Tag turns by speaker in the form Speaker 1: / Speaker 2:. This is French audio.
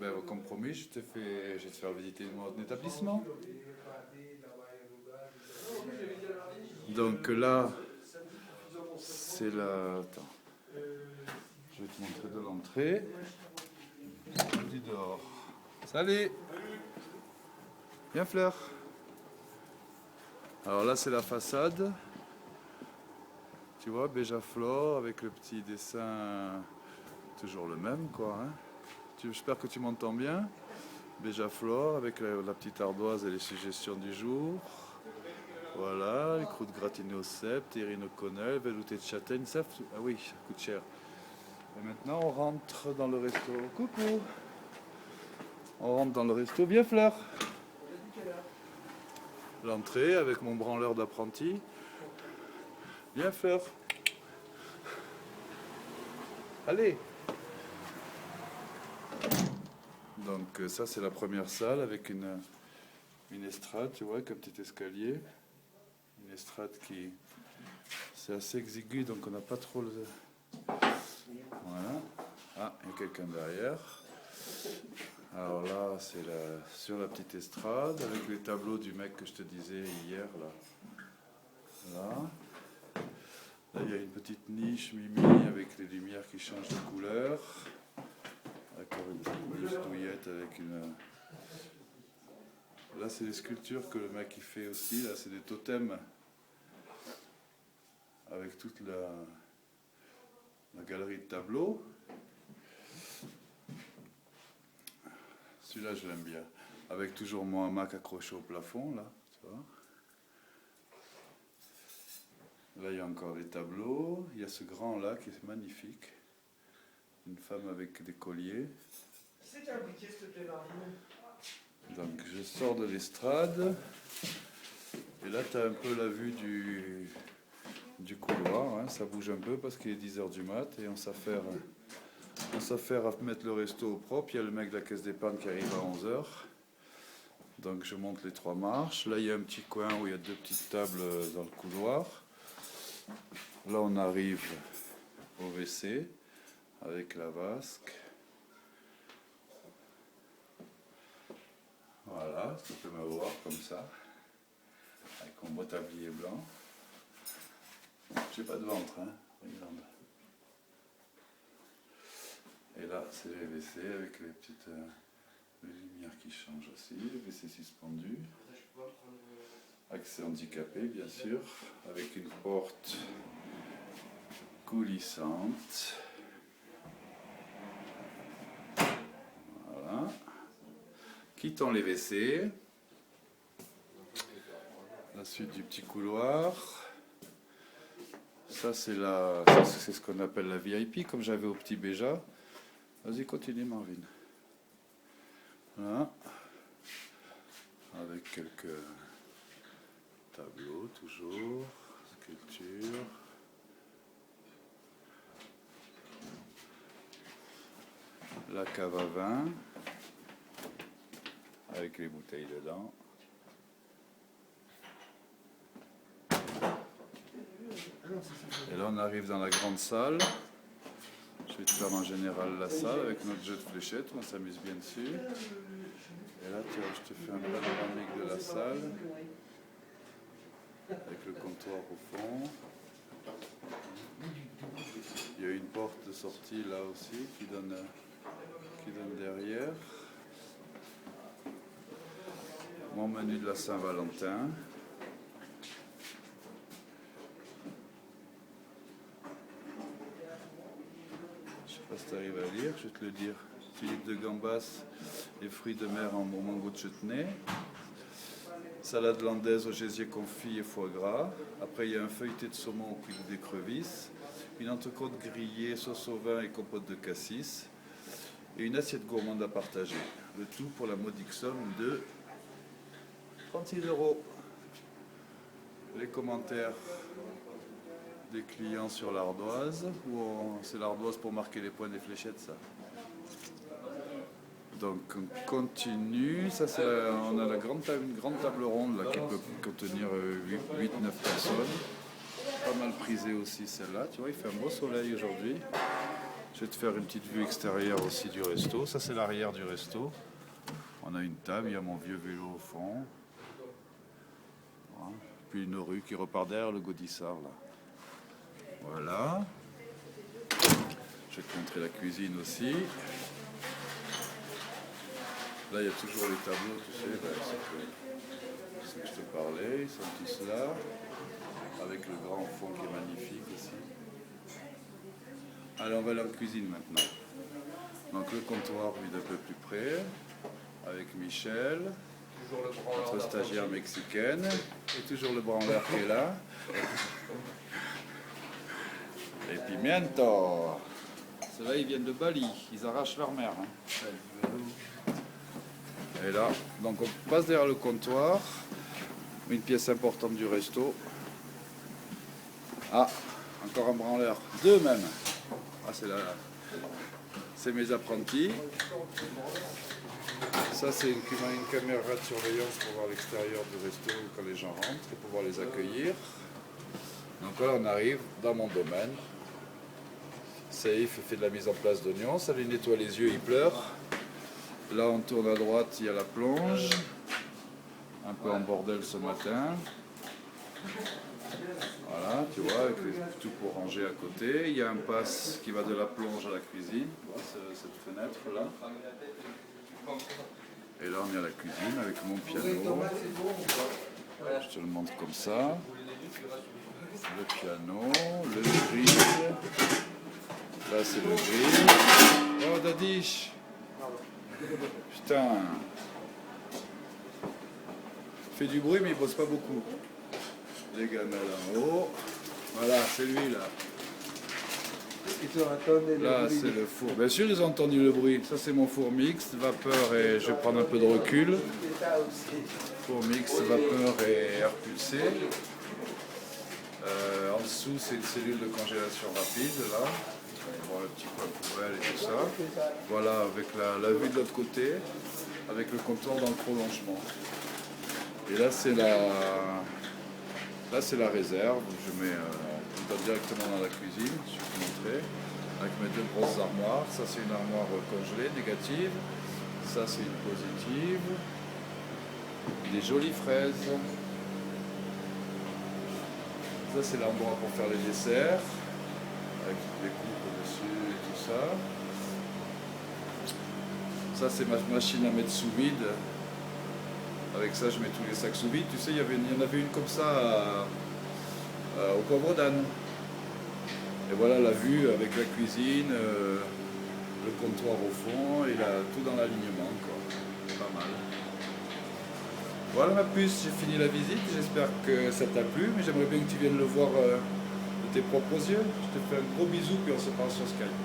Speaker 1: Ben, comme promis, je vais te faire visiter mon établissement. Donc là, c'est la... Attends, je vais te montrer de l'entrée. Du dehors. Salut! Viens Fleur. Alors là, c'est la façade. Tu vois, Béjaflore avec le petit dessin, toujours le même quoi. Hein. J'espère que tu m'entends bien. Béjaflore avec la petite ardoise et les suggestions du jour. Voilà, les croûtes gratinées au cèpe, terrine au cannelle, velouté de châtaigne, ça, ah oui, ça coûte cher. Et maintenant, on rentre dans le resto. Coucou! On rentre dans le resto. Viens Fleur! L'entrée avec mon branleur d'apprenti. Viens Fleur! Allez! Donc ça c'est la première salle avec une estrade, tu vois, avec un petit escalier. Une estrade qui... C'est assez exigu, donc on n'a pas trop le... Voilà. Ah, il y a quelqu'un derrière. Alors là, c'est sur la petite estrade, avec les tableaux du mec que je te disais hier, là. Là. Là, il y a une petite niche mimi avec les lumières qui changent de couleur. Encore une petite douillette avec une... Là, c'est des sculptures que le mec il fait aussi. Là, c'est des totems avec toute la galerie de tableaux. Celui-là, je l'aime bien. Avec toujours mon hamac accroché au plafond, là, tu vois. Là, il y a encore des tableaux. Il y a ce grand-là qui est magnifique. Une femme avec des colliers.
Speaker 2: C'est un briquet, s'il te plaît, Marvin.
Speaker 1: Donc je sors de l'estrade et là tu as un peu la vue du couloir, hein. Ça bouge un peu parce qu'il est 10h du mat et on s'affaire à mettre le resto au propre. Il y a le mec de la caisse d'épargne qui arrive à 11h. Donc je monte les 3 marches. Là il y a un petit coin où il y a 2 petites tables dans le couloir. Là on arrive au WC avec la vasque. Voilà, tu peux me voir comme ça, avec mon beau tablier blanc. J'ai pas de ventre, hein, regarde. Et là, c'est les WC avec les petites les lumières qui changent aussi, les WC suspendus. Accès handicapé, bien sûr, avec une porte coulissante. Voilà. Quittons les WC. La suite du petit couloir. Ça, c'est ce qu'on appelle la VIP, comme j'avais au petit Béja. Vas-y, continue, Marvin. Voilà. Avec quelques tableaux, toujours. Sculptures. La cave à vin. Avec les bouteilles dedans. Et là on arrive dans la grande salle. Je vais te faire en général la salle avec notre jeu de fléchettes, on s'amuse bien dessus. Et là je te fais un panoramique de la salle. Avec le comptoir au fond. Il y a une porte de sortie là aussi qui donne derrière. Mon menu de la Saint-Valentin. Je ne sais pas si tu arrives à lire, je vais te le dire. Philippe de Gambas, les fruits de mer en mango de chutney. Salade landaise au gésier confit et foie gras. Après, il y a un feuilleté de saumon au cuit d'écrevisse. Une entrecôte grillée, sauce au vin et compote de cassis. Et une assiette gourmande à partager. Le tout pour la modique somme de 36 €. Les commentaires des clients sur l'ardoise, ou c'est l'ardoise pour marquer les points des fléchettes, ça. Donc on continue, ça c'est on a une grande table ronde là, qui peut contenir 8-9 personnes. Pas mal prisée aussi celle-là, tu vois, il fait un beau soleil aujourd'hui. Je Je vais te faire une petite vue extérieure aussi du resto. Ça, c'est l'arrière du resto. On a une table, il y a mon vieux vélo au fond. Voilà. Puis une rue qui repart derrière le Gaudissart, là. Voilà. Je vais te montrer la cuisine aussi. Là, il y a toujours les tableaux, tu sais, c'est ce que je te parlais. Ils sont tous là, avec le grand fond qui est magnifique aussi. Alors, on va aller en cuisine maintenant. Donc, le comptoir, vu d'un peu plus près, avec Michel, notre stagiaire mexicaine, et toujours le branleur qui est là. Et Pimiento. Ceux-là, ils viennent de Bali, ils arrachent leur mère. Hein. Et là, donc on passe derrière le comptoir, une pièce importante du resto. Ah, encore un branleur, deux même. Ah, c'est mes apprentis. Ça, c'est une caméra de surveillance pour voir l'extérieur du resto quand les gens rentrent et pouvoir les accueillir. Donc là, on arrive dans mon domaine. Saïf fait de la mise en place d'oignons, ça lui nettoie les yeux, il pleure. Là, on tourne à droite, il y a la plonge. Un peu en bordel ce matin. Voilà, tu vois, avec tout pour ranger à côté. Il y a un pass qui va de la plonge à la cuisine, cette fenêtre-là. Et là, on est à la cuisine avec mon piano. Je te le montre comme ça. Le piano, le grill. Là, c'est le grill. Oh, Dadish! Putain! Il fait du bruit, mais il bosse pas beaucoup. Les gamelles en haut. Voilà, c'est lui là. Là, c'est le four. Bien sûr, ils ont entendu le bruit. Ça, c'est mon four mixte, vapeur et je vais prendre un peu de recul. Four mixte, vapeur et air pulsé. En dessous, c'est une cellule de congélation rapide, là. On va voir le petit coin poubelle et tout ça. Voilà, avec la vue de l'autre côté, avec le comptoir dans le prolongement. Et là, c'est la réserve. Je mets directement dans la cuisine, je vais vous montrer, avec mes deux grosses armoires. Ça, c'est une armoire congelée, négative. Ça, c'est une positive. Des jolies fraises. Ça, c'est l'endroit pour faire les desserts, avec toutes les coupes au-dessus et tout ça. Ça, c'est ma machine à mettre sous vide. Avec ça, je mets tous les sacs sous vide. Tu sais, il y en avait une comme ça au Poivre d'Âne. Et voilà la vue avec la cuisine, le comptoir au fond et tout dans l'alignement. Pas mal. Voilà ma puce, j'ai fini la visite. J'espère que ça t'a plu, mais j'aimerais bien que tu viennes le voir de tes propres yeux. Je te fais un gros bisou puis on se parle sur Skype.